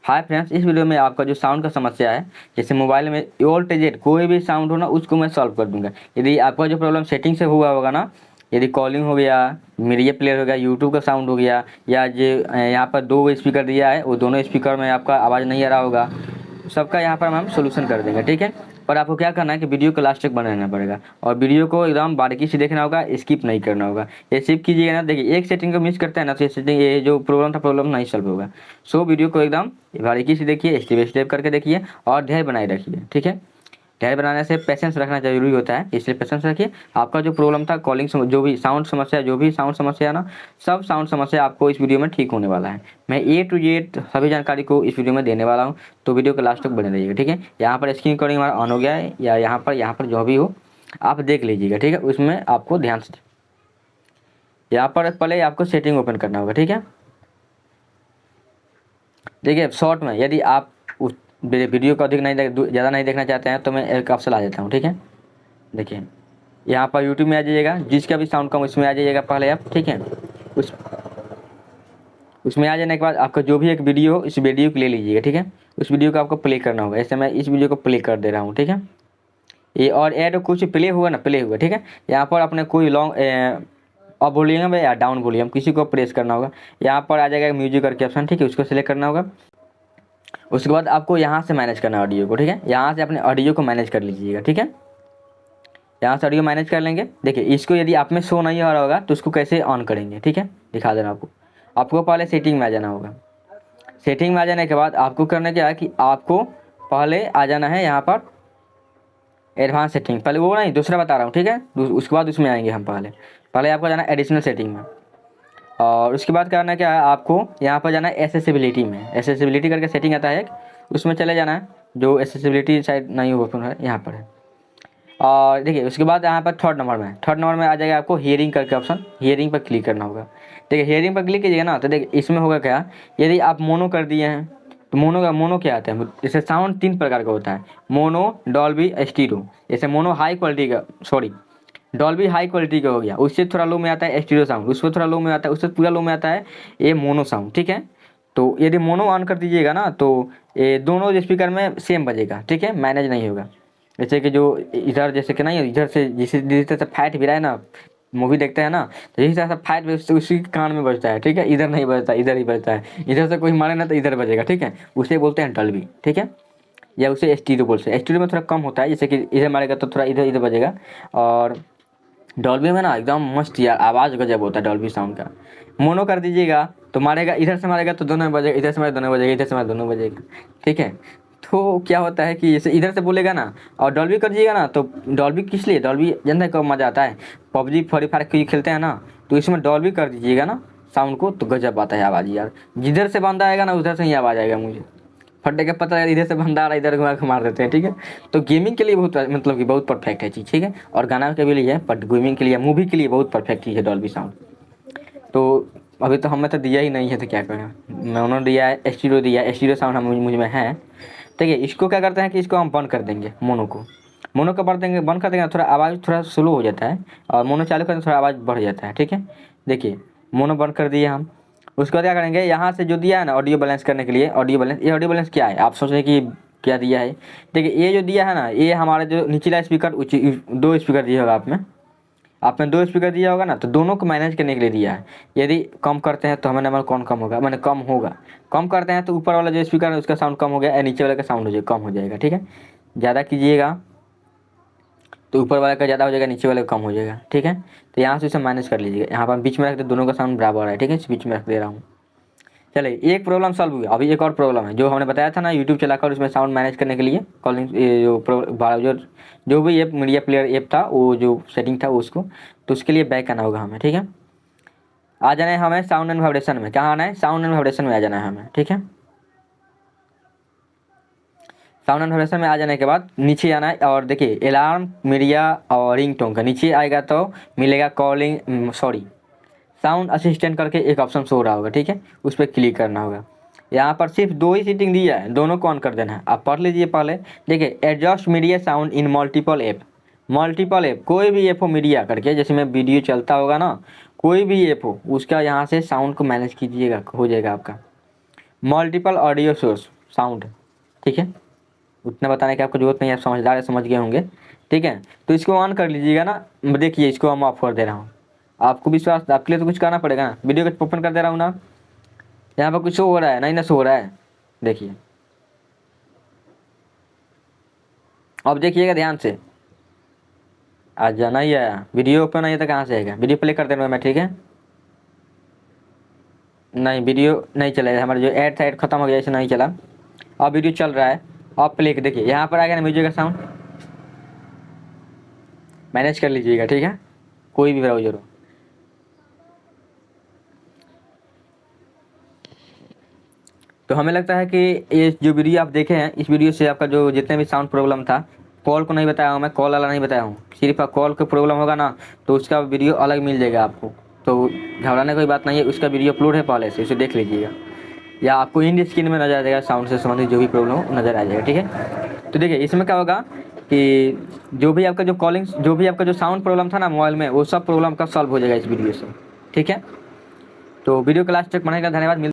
Hi friends, इस video में आपका जो साउंड का समस्या है, जैसे मोबाइल में ऑल टू जेड कोई भी साउंड हो ना, उसको मैं सॉल्व कर दूंगा। यदि आपका जो प्रॉब्लम सेटिंग से हुआ होगा ना, यदि कॉलिंग हो गया, मीडिया प्लेयर हो गया, यूट्यूब का साउंड हो गया, या जो यहाँ पर दो स्पीकर दिया है वो दोनों स्पीकर में आपका आवाज़ नहीं आ रहा होगा, सबका यहाँ पर हम सोल्यूशन कर देंगे। ठीक है, पर आपको क्या करना है कि वीडियो को लास्ट तक बने रहना पड़ेगा और वीडियो को एकदम बारीकी से देखना होगा, स्किप नहीं करना होगा। ये स्किप कीजिएगा ना, देखिए एक सेटिंग को मिस करते हैं ना, तो ये सेटिंग, ये जो प्रॉब्लम था, प्रॉब्लम नहीं सॉल्व होगा। सो वीडियो को एकदम बारीकी से देखिए, स्टेप बाय स्टेप करके देखिए और धैर्य बनाए रखिए। ठीक है, धैर्य बनाने से पेशेंस रखना जरूरी होता है, इसलिए पेशेंस रखिए। आपका जो प्रॉब्लम था कॉलिंग, जो भी साउंड समस्या, जो भी साउंड समस्या है ना, सब साउंड समस्या आपको इस वीडियो में ठीक होने वाला है। मैं ए टू जेड सभी जानकारी को इस वीडियो में देने वाला हूँ, तो वीडियो के लास्ट तक बने रहिएगा। ठीक है, यहाँ पर स्क्रीन रिकॉर्डिंग हमारा ऑन हो गया है, या यहाँ पर जो भी हो आप देख लीजिएगा। ठीक है, उसमें आपको ध्यान से यहाँ पर पहले आपको सेटिंग ओपन करना होगा। ठीक है, देखिए शॉर्ट में, यदि आप उस वीडियो को अधिक नहीं ज़्यादा नहीं देखना चाहते हैं तो मैं एक ऑप्शन आ जाता हूँ। ठीक है, देखिए यहाँ पर यूट्यूब में आ जाइएगा, जिसका भी साउंड कम उसमें आ जाइएगा पहले आप। ठीक है, उस उसमें आ जाने के बाद आपका जो भी एक वीडियो हो, इस वीडियो को ले लीजिएगा। ठीक है, उस वीडियो को आपको प्ले करना होगा। ऐसे मैं इस वीडियो को प्ले कर दे रहा हूँ। ठीक है, ये और ऐड कुछ प्ले हुआ ना, प्ले हुआ। ठीक है, यहाँ पर अपने कोई लॉन्ग अप वॉल्यूम या डाउन वॉल्यूम किसी को प्रेस करना होगा। यहाँ पर आ जाएगा म्यूजिक करके ऑप्शन। ठीक है, उसको सिलेक्ट करना होगा। उसके बाद आपको यहाँ से मैनेज करना है ऑडियो को। ठीक है, यहाँ से अपने ऑडियो को मैनेज कर लीजिएगा। ठीक है, यहाँ से ऑडियो मैनेज कर लेंगे। देखिए इसको यदि आप में शो नहीं हो रहा होगा तो उसको कैसे ऑन करेंगे। ठीक है, दिखा देना आपको पहले सेटिंग में आ जाना होगा। सेटिंग में आ जाने के बाद आपको करना क्या है कि आपको पहले आ जाना है यहाँ पर एडवांस सेटिंग, पहले वो नहीं, दूसरा बता रहा हूँ। ठीक है, उसके बाद उसमें आएंगे हम। पहले आपको जाना है एडिशनल सेटिंग में, और उसके बाद करना क्या है, आपको यहाँ पर जाना है एसेसिबिलिटी में। एसेसिबिलिटी करके सेटिंग आता है एक, उसमें चले जाना है। जो एसेसिबिलिटी शायद नहीं ओपन है, यहाँ पर है। और देखिए उसके बाद यहाँ पर थर्ड नंबर में आ जाएगा आपको हियरिंग करके ऑप्शन। हियरिंग पर क्लिक करना होगा। देखिए हियरिंग पर क्लिक कीजिएगा ना, तो देखिए इसमें होगा क्या, यदि आप मोनो कर दिए हैं तो मोनो क्या आता है, जैसे साउंड 3 प्रकार का होता है, मोनो, डॉल्बी, स्टीरियो। जैसे मोनो हाई क्वालिटी का, सॉरी, डॉल्बी हाई क्वालिटी का हो गया, उससे थोड़ा लो में आता है स्टीरियो साउंड, उससे थोड़ा लो में आता है, उससे पूरा लो में आता है ये मोनो साउंड। ठीक है, तो यदि मोनो ऑन कर दीजिएगा ना, तो ये दोनों स्पीकर में सेम बजेगा। ठीक है, मैनेज नहीं होगा। जैसे कि जो इधर, जैसे कि नहीं, इधर से जिस तरह से फाइट भी रहा है ना, मूवी देखते हैं ना, तो इसी तरह से फाइट भी उसी कान में बजता है। ठीक है, इधर नहीं बजता, इधर ही बजता है। इधर से कोई मारे ना तो इधर बजेगा। ठीक है, उसे बोलते हैं डॉल्बी। ठीक है, या उसे स्टीरियो बोलते हैं। स्टीरियो में थोड़ा कम होता है, जैसे कि इधर मारेगा तो थोड़ा इधर इधर बजेगा। और डॉल्बी में ना एकदम मस्त यार, आवाज़ गजब होता है डॉल्बी साउंड का। मोनो कर दीजिएगा तो मारेगा, इधर से मारेगा तो दोनों में बजेगा, इधर से मारे दोनों बजेगा, इधर से मारे दोनों बजेगा। ठीक है, तो क्या होता है कि जैसे इधर से बोलेगा ना, और डॉल्बी कर दीजिएगा ना, तो डॉल्बी किस लिए, डॉल्बी जनता कब मज़ा आता है, पबजी फ्री फायर कोई खेलते हैं ना, तो इसमें डॉल्बी कर दीजिएगा ना साउंड को, तो गजब आता है आवाज़ यार। जिधर से बंदा आएगा ना उधर से ही आवाज़ आएगा। मुझे फटने का पता है, इधर से बंदा आ रहा है, इधर घुमा के मार देते हैं। ठीक है, तो गेमिंग के लिए बहुत, मतलब कि बहुत परफेक्ट है चीज़। ठीक है, और गाना के भी लिए है, बट गेमिंग के लिए, मूवी के लिए बहुत परफेक्ट चीज़ है डॉल्बी साउंड। तो अभी तो हमें तो दिया ही नहीं है, तो क्या करें। मैं उन्होंने दिया है, स्टीरियो दिया है, स्टीरियो साउंड हम मुझ में है। ठीक है, इसको क्या करते हैं कि इसको हम बंद कर देंगे, मोनो को बंद कर देंगे, थोड़ा आवाज़ थोड़ा स्लो हो जाता है, और मोनो चालू करते थोड़ा आवाज़ बढ़ जाता है। ठीक है, देखिए मोनो बंद कर दिए हम। उसके बाद क्या करेंगे, यहाँ से जो दिया है ना ऑडियो बैलेंस करने के लिए, ऑडियो बैलेंस, ये ऑडियो बैलेंस क्या है, आप सोच रहे हैं कि क्या दिया है। देखिए ये जो दिया है ना, ये हमारा जो निचला स्पीकर, 2 स्पीकर दिया होगा आपने 2 स्पीकर दिया होगा ना, तो दोनों को मैनेज करने के लिए दिया है। यदि कम करते हैं तो हमें नंबर कौन कम होगा, मैंने कम होगा। कम करते हैं तो ऊपर वाला जो स्पीकर है उसका साउंड कम हो गया, और नीचे वाले का साउंड कम हो जाएगा। ठीक है, ज़्यादा कीजिएगा तो ऊपर वाले का ज़्यादा हो जाएगा, नीचे वाले का कम हो जाएगा। ठीक है, तो यहाँ से उसे मैनेज कर लीजिएगा। यहाँ पर बीच में रख दे, दोनों का साउंड बराबर है। ठीक है, इस बीच में रख दे रहा हूँ। चलिए एक प्रॉब्लम सॉल्व हुई। अभी एक और प्रॉब्लम है, जो हमने बताया था ना यूट्यूब चलाकर उसमें साउंड मैनेज करने के लिए, कॉलिंग जो भी ऐप, मीडिया प्लेयर ऐप था, वो जो सेटिंग था उसको, तो उसके लिए बैक आना होगा हमें। ठीक है, आ जाना है हमें साउंड एंड वाइब्रेशन में। कहाँ आना है, साउंड एंड वाइब्रेशन में आ जाना है हमें। ठीक है, साउंड एंड वाइब्रेशन में आ जाने के बाद नीचे आना है, और देखिए अलार्म, मीडिया और रिंग टोन का नीचे आएगा तो मिलेगा कॉलिंग, सॉरी, साउंड असिस्टेंट करके एक ऑप्शन शो हो रहा होगा। ठीक है, उस पर क्लिक करना होगा। यहाँ पर सिर्फ 2 ही सेटिंग दिया है, दोनों को ऑन कर देना है। आप पढ़ लीजिए पहले। देखिए adjust media sound in multiple app, कोई भी ऐप हो मीडिया करके, जैसे में वीडियो चलता होगा ना, कोई भी ऐप हो उसका यहाँ से साउंड को मैनेज कीजिएगा, हो जाएगा आपका। मल्टीपल ऑडियो सोर्स साउंड, ठीक है। उतना बताने की आपको जरूरत नहीं है, आप समझदार है, समझ गए होंगे, ठीक है। तो इसको ऑन कर लीजिएगा ना, देखिए इसको हम ऑफ कर दे रहा हूँ। आपको विश्वास, आपके लिए तो कुछ करना पड़ेगा ना। वीडियो को ओपन कर दे रहा हूँ ना, यहाँ पर कुछ शो हो रहा है, नहीं ना शो हो रहा है, देखिए। अब देखिएगा ध्यान से, आज जाना ही आया, वीडियो ओपन नहीं है तो कहाँ से आएगा। वीडियो प्ले कर दे रहा हूँ मैं, ठीक है। नहीं वीडियो नहीं चला, हमारा जो ऐड था ऐड खत्म हो गया, इसे नहीं चला। अब वीडियो चल रहा है, अब प्ले देखिए, यहाँ पर आ गया ना म्यूजिक का साउंड, मैनेज कर लीजिएगा, ठीक है, कोई भी ब्राउजर हो। तो हमें लगता है कि ये जो वीडियो आप देखे हैं, इस वीडियो से आपका जो जितने भी साउंड प्रॉब्लम था, कॉल को नहीं बताया हूँ मैं, कॉल वाला नहीं बताया हूँ, सिर्फ कॉल का प्रॉब्लम होगा ना तो उसका वीडियो अलग मिल जाएगा आपको। तो घबराने कोई बात नहीं है, उसका वीडियो अपलोड है पहले से, उसे देख लीजिएगा, या आपको इंड स्क्रीन में नजर आ जाएगा, साउंड से संबंधित जो भी प्रॉब्लम हो नजर आ जाएगा, ठीक है। तो देखिए इसमें क्या होगा कि जो भी आपका जो कॉलिंग, जो भी आपका जो साउंड प्रॉब्लम था ना मोबाइल में, वो सब प्रॉब्लम का सॉल्व हो जाएगा इस वीडियो से, ठीक है। तो वीडियो को लास्ट तक बनाने का धन्यवाद।